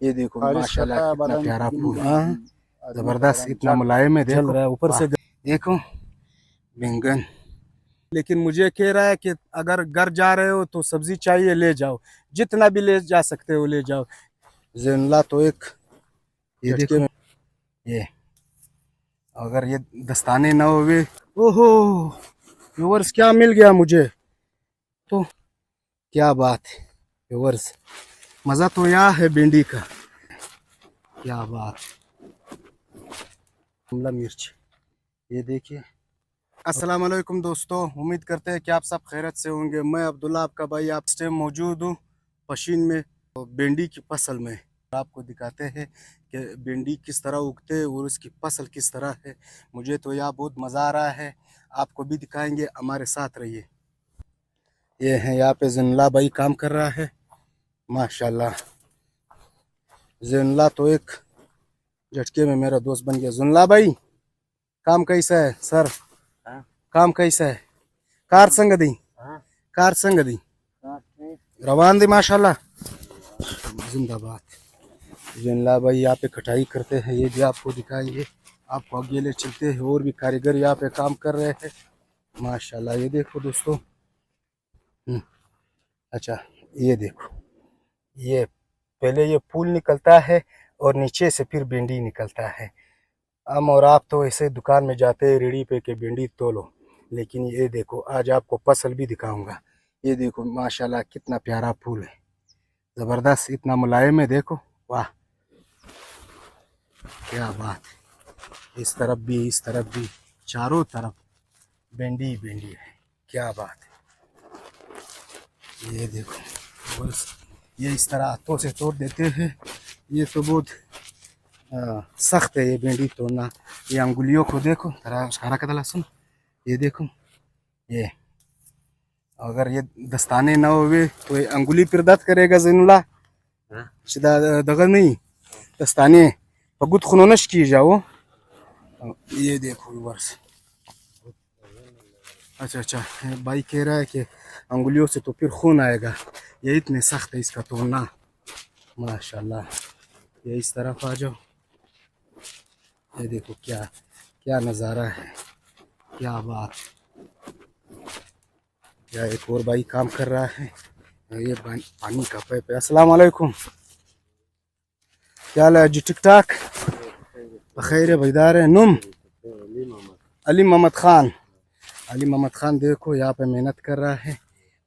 ये देखो बारिश माशाल्लाह करता है कितना बादाम प्यारा की फूल, आदमी जबरदस्त, का इतना मुलायम है। चल देखो रहा है ऊपर से। देखो बैंगन। लेकिन मुझे कह रहा है कि अगर घर जा रहे हो तो सब्जी चाहिए ले जाओ, जितना भी ले जा सकते हो ले जाओ। जैनुला तो एक, ये झटके देखो में ये, अगर ये दस्ताने ना हुए, ओहो व्यूअर्स क्या मिल गया मुझे, तो क्या बात है व्यूअर्स, मज़ा तो यह है भिंडी का, क्या बात। शिमला मिर्च, ये देखिए। अस्सलाम वालेकुम दोस्तों, उम्मीद करते हैं कि आप सब खैरियत से होंगे। मैं अब्दुल्ला आपका भाई आप इस टाइम मौजूद हूँ पशीन में, तो भिंडी की फसल में। आपको दिखाते हैं कि भिंडी किस तरह उगते हैं और उसकी फसल किस तरह है। मुझे तो यह बहुत मज़ा आ रहा है, आपको भी दिखाएंगे, हमारे साथ रहिए। ये है यहाँ पे जैनुला भाई काम कर रहा है, माशाल्लाह। जैनुला तो एक झटके में मेरा दोस्त बन गया। जैनुला भाई काम कैसा है सर? काम कैसा है? कार संग दी, कार संग दी रवान दी, माशाल्लाह, जिंदाबाद। जैनुला भाई यहाँ पे कटाई करते हैं, ये भी आपको दिखाएंगे, आपको आगे ले चलते हैं। और भी कारीगर यहाँ पे काम कर रहे हैं, माशाल्लाह। ये देखो दोस्तों, अच्छा ये देखो, ये पहले ये फूल निकलता है और नीचे से फिर भिंडी निकलता है। हम और आप तो ऐसे दुकान में जाते हैं रेडी पे के भिंडी तोलो, लेकिन ये देखो आज आपको फसल भी दिखाऊंगा। ये देखो माशाल्लाह कितना प्यारा फूल है, जबरदस्त, इतना मुलायम है, देखो वाह क्या बात है। इस तरफ भी, इस तरफ भी, चारों तरफ भिंडी भिंडी है, क्या बात है। ये देखो बस, ये इस तरह हाथों से तोड़ देते हैं, ये तो बहुत सख्त है ये भिंडी तोड़ना। ये अंगुलियों को देखो, जरा सारा कदला सुन, ये देखो ये, अगर ये दस्ताने ना हुए तो ये अंगुली फिर दर्द करेगा। जैनुला सीधा दगल नहीं, दस्ताने पगुत खुनोनश की जाओ। ये देखो वर्ष, अच्छा अच्छा, भाई कह रहा है कि अंगुलियों से तो फिर खून आएगा, ये इतने सख्त है इसका तोड़ना, माशाल्लाह। ये इस तरफ आ जाओ, ये देखो क्या क्या नज़ारा है, क्या बात। या एक और भाई काम कर रहा है, ये पानी का पाइप है। अस्सलाम वालेकुम, क्या हाल है जी? ठीक ठाक, बखैर है, बेदार है। नुम अली मोहम्मद खान, अली मोहम्मद खान देखो यहाँ पे मेहनत कर रहा है,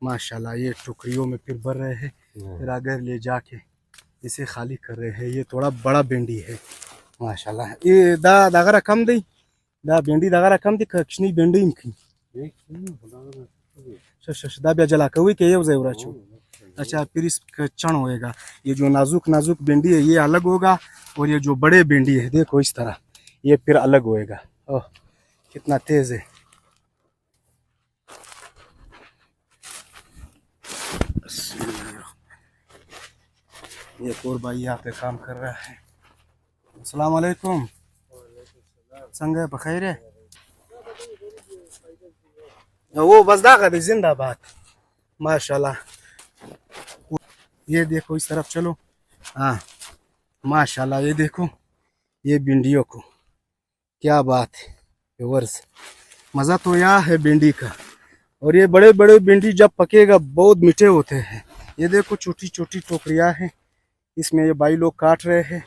माशाल्लाह। ये टोकरियों में फिर भर रहे हैं, फिर आगे ले जाके इसे खाली कर रहे हैं। ये थोड़ा बड़ा भिंडी है, माशाल्लाह। ये दागरा कम दी, दा भिंडी दागरा कम दी, कचनी भिंडी इनकी दा ब्या जला कवी के ये जेवरा छो। अच्छा फिर इसका चण होएगा, ये जो नाजुक नाजुक भिंडी है ये अलग होगा, और ये जो बड़े भिंडी है देखो इस तरह, ये फिर अलग होएगा। ओह कितना तेज है। ये और भाई यहाँ पे काम कर रहा है। अस्सलाम वालेकुम, संग है बखैर है। वो बस दागा दे, जिंदाबाद, माशाल्लाह। ये देखो इस तरफ चलो, हाँ माशाल्लाह। ये देखो ये भिंडियों को, क्या बात है व्यूअर्स, मज़ा तो यह है भिंडी का। और ये बड़े बड़े भिंडी जब पकेगा बहुत मीठे होते हैं। ये देखो छोटी छोटी टोकरियां हैं, इसमें ये भाई लोग काट रहे हैं।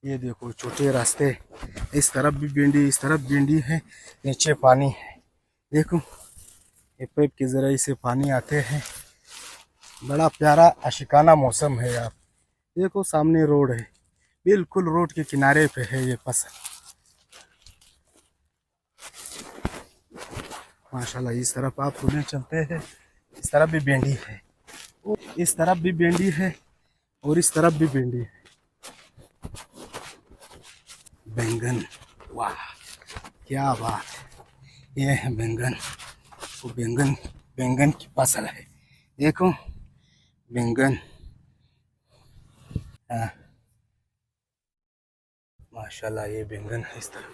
ये देखो छोटे रास्ते, इस तरफ भी भिंडी, इस तरफ भिंडी है, नीचे पानी है। देखो ये पाइप के जरिए से पानी आते हैं, बड़ा प्यारा आशिकाना मौसम है। आप देखो सामने रोड है, बिल्कुल रोड के किनारे पे है ये फसल, माशाल्लाह। इस तरफ आप खुले चलते हैं, इस तरफ भी भिंडी है, इस तरफ भी भिंडी है, और इस तरफ भी भिंडी है। बैंगन, वाह क्या बात है, ये है बैंगन। तो बैंगन, बैंगन की फसल है, देखो बैंगन, हाँ माशाल्लाह। ये बैंगन है, इस तरफ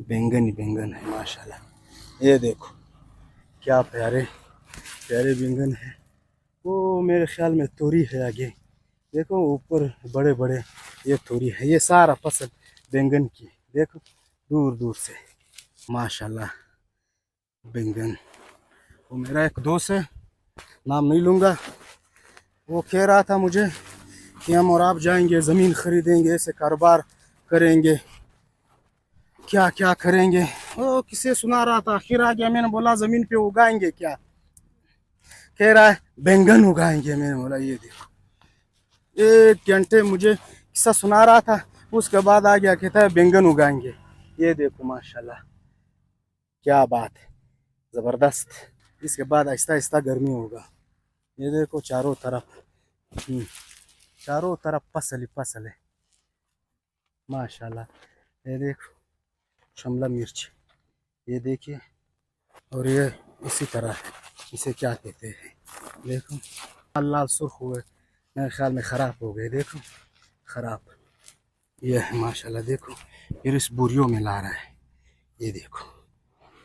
बैंगन ही बैंगन है, माशाल्लाह। ये देखो क्या प्यारे प्यारे बैंगन है। वो मेरे ख्याल में तोरी है आगे, देखो ऊपर बड़े बड़े ये तोरी है। ये सारा फसल बैंगन की, देखो दूर दूर से माशाल्लाह बैंगन। वो मेरा एक दोस्त है, नाम नहीं लूँगा, वो कह रहा था मुझे कि हम और आप जाएंगे, ज़मीन खरीदेंगे, ऐसे कारोबार करेंगे, क्या क्या करेंगे। वो किसे सुना रहा था, आखिर आ गया। मैंने बोला ज़मीन पे उगाएंगे क्या? कह रहा है बैंगन उगाएंगे। मैंने बोला ये देखो, 1 घंटे मुझे किस्सा सुना रहा था, उसके बाद आ गया कहता है बैंगन उगाएंगे। ये देखो माशाल्लाह क्या बात है, ज़बरदस्त। इसके बाद आहिस्ता आहिस्ता गर्मी होगा। ये देखो चारों तरफ चारों तरफ फसल ही फसल है माशाल्लाह। ये देखो शिमला मिर्च, ये देखिए, और ये इसी तरह है, इसे क्या कहते हैं, देखो लाल लाल सुर्ख हुए, मेरे ख्याल में ख़राब हो गए, देखो ख़राब। ये है माशाल्लाह, देखो फिर इस बोरियों में ला रहा है, ये देखो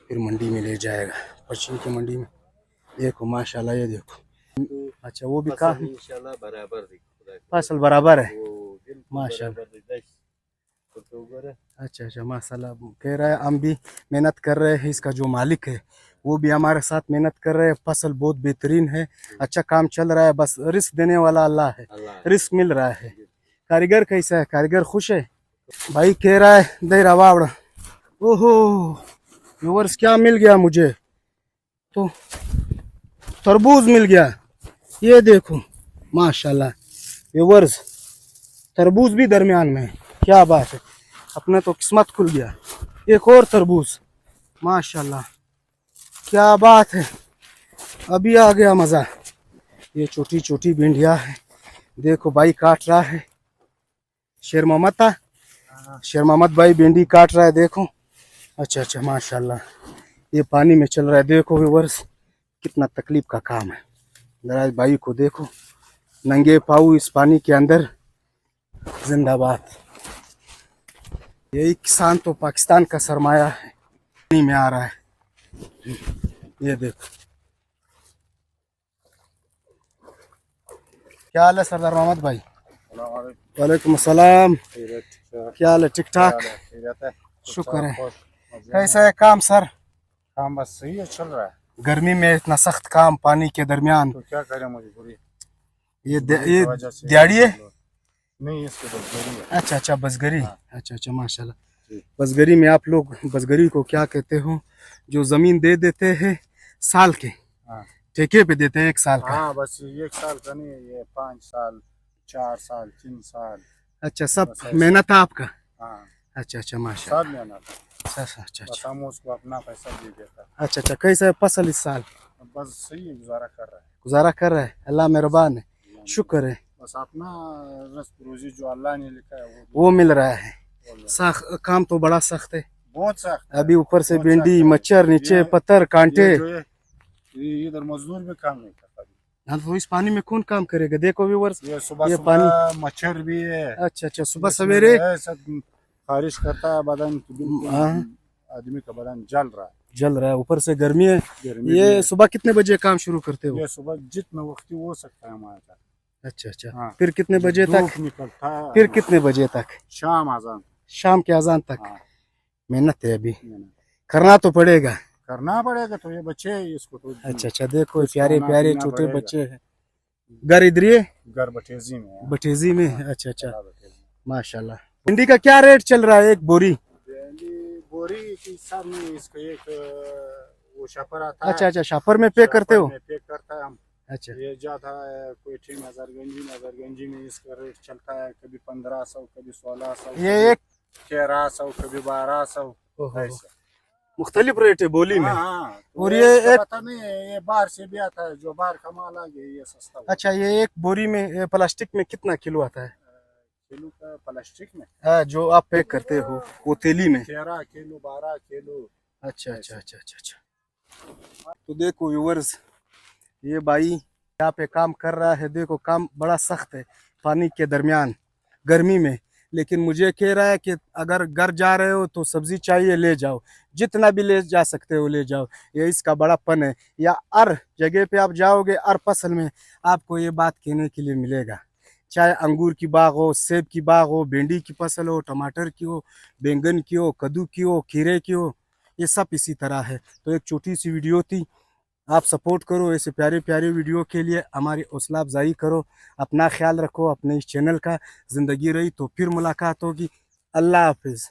फिर मंडी में ले जाएगा, पश्चिम की मंडी में। देखो माशाल्लाह, ये देखो। अच्छा वो भी काम इंशाल्लाह बराबर फसल बराबर है माशाल्लाह। अच्छा अच्छा माशाल्लाह। कह रहा है हम भी मेहनत कर रहे हैं, इसका जो मालिक है वो भी हमारे साथ मेहनत कर रहे हैं, फसल बहुत बेहतरीन है, अच्छा काम चल रहा है, बस रिस्क देने वाला अल्लाह है, रिस्क मिल रहा है। कारीगर कैसा है, कारीगर खुश है भाई? कह रहा है दे रवावड़ा। ओहो व्यूअर्स, क्या मिल गया मुझे तो, तरबूज मिल गया, ये देखो माशाल्लाह व्यूअर्स, तरबूज भी दरमियान में है, क्या बात है, अपने तो किस्मत खुल गया। एक और तरबूज माशाल्लाह, क्या बात है, अभी आ गया मज़ा। ये छोटी छोटी भिंडिया है, देखो भाई काट रहा है, शेर मोहम्मद था, शेर मोहम्मद भाई भिंडी काट रहा है, देखो। अच्छा अच्छा माशाल्लाह, ये पानी में चल रहा है, देखो व्यूअर्स कितना तकलीफ का काम है। जरा भाई को देखो, नंगे पाँव इस पानी के अंदर, जिंदाबाद। यही किसान तो पाकिस्तान का सरमाया है, पानी में आ रहा है, ये देखो। क्या हाल है सरदार मोहम्मद भाई? वालेकुम अस्सलाम, क्या हाल है? ठीक ठाक, शुक्र है। कैसा है काम सर? काम बस सही है, चल रहा है। गर्मी में इतना सख्त काम पानी के दरमियान, तो क्या करें, मजबूरी। ये दिहाड़ी है? नहीं, इसके बसगरी है। अच्छा अच्छा बसगरी, अच्छा अच्छा माशाल्लाह। बसगरी में आप लोग, बसगरी को क्या कहते हो, जो जमीन दे देते हैं साल के, ठेके पे देते हैं 1 साल का? हाँ बस 1 साल का नहीं, ये 5 साल 4 साल 3 साल। अच्छा सब मेहनत है आपका? हाँ अच्छा अच्छा माशाल्लाह, सब मेहनत है। अच्छा अच्छा बस अच्छा हम उसको अपना पैसा दे देता है। अच्छा अच्छा। कैसा है फसल इस साल? बस सही है, गुजारा कर रहा है। गुजारा कर रहा है, अल्लाह मेहरबान है, शुक्र है। बस अपना रिस्क रोजी जो अल्लाह ने लिखा है वो मिल रहा है। काम तो बड़ा सख्त है, बहुत सख्त। अभी ऊपर से भिंडी, मच्छर, नीचे पत्थर, कांटे। इधर मजदूर भी काम नहीं करता। हाँ तो इस पानी में कौन काम करेगा? देखो व्यूअर्स, ये सुबह ये पानी पानी, मच्छर भी है। अच्छा अच्छा, सुबह सवेरे खारिश करता है बदन, आदमी का बदन जल रहा है, जल रहा है, ऊपर से गर्मी है। गर्मी ये सुबह कितने बजे काम शुरू करते हो? ये सुबह जितना वक्त हो सकता है हमारे तक। अच्छा अच्छा, हाँ। फिर कितने बजे तक? निकलता है फिर कितने बजे तक? शाम अजान, शाम के अजान तक। हाँ। मेहनत है, अभी करना तो पड़ेगा, करना पड़ेगा। तो ये बच्चे हैं, इसको तो अच्छा अच्छा, देखो प्यारे खाना प्यारे पीना छोटे पड़ेगा। बच्चे हैं। घर इधर ही है? घर बटेजी में है। बटेजी में, अच्छा अच्छा बटेजी। माशाल्लाह। भिंडी का क्या रेट चल रहा है एक बोरी? बोरी के हिसाब में इसका एक वो शापर आता है। अच्छा अच्छा, शापर में पे करते हो? पे करता है हम। अच्छा, ये जाता है कोई नजरगंजी में इसका रेट चलता है, कभी 1500, कभी 1600, ये एक 1300, कभी 1200। मुख्तलिफ रेट है बोली में। हाँ, और ये एक पता नहीं है, ये बाहर से भी आता है, जो बाहर का माल आ गया ये सस्ता होता है। अच्छा, ये एक बोरी में प्लास्टिक में कितना किलो आता है? किलो का प्लास्टिक में जो आप पैक करते हो वो तेली में? 13 किलो 12 किलो। अच्छा अच्छा अच्छा अच्छा अच्छा। तो देखो व्यूअर्स, ये भाई यहाँ पे काम कर रहा है, देखो काम बड़ा सख्त है पानी के दरमियान, गर्मी में, लेकिन मुझे कह रहा है कि अगर घर जा रहे हो तो सब्जी चाहिए ले जाओ, जितना भी ले जा सकते हो ले जाओ। ये इसका बड़ापन है। या हर जगह पे आप जाओगे, हर फसल में आपको ये बात कहने के लिए मिलेगा, चाहे अंगूर की बाग हो, सेब की बाग हो, भिंडी की फसल हो, टमाटर की हो, बैंगन की हो, कद्दू की हो, खीरे की हो, ये सब इसी तरह है। तो एक छोटी सी वीडियो थी, आप सपोर्ट करो ऐसे प्यारे प्यारे वीडियो के लिए, हमारी हौसला अफजाई करो। अपना ख्याल रखो, अपने इस चैनल का। ज़िंदगी रही तो फिर मुलाकात होगी। अल्लाह हाफिज़।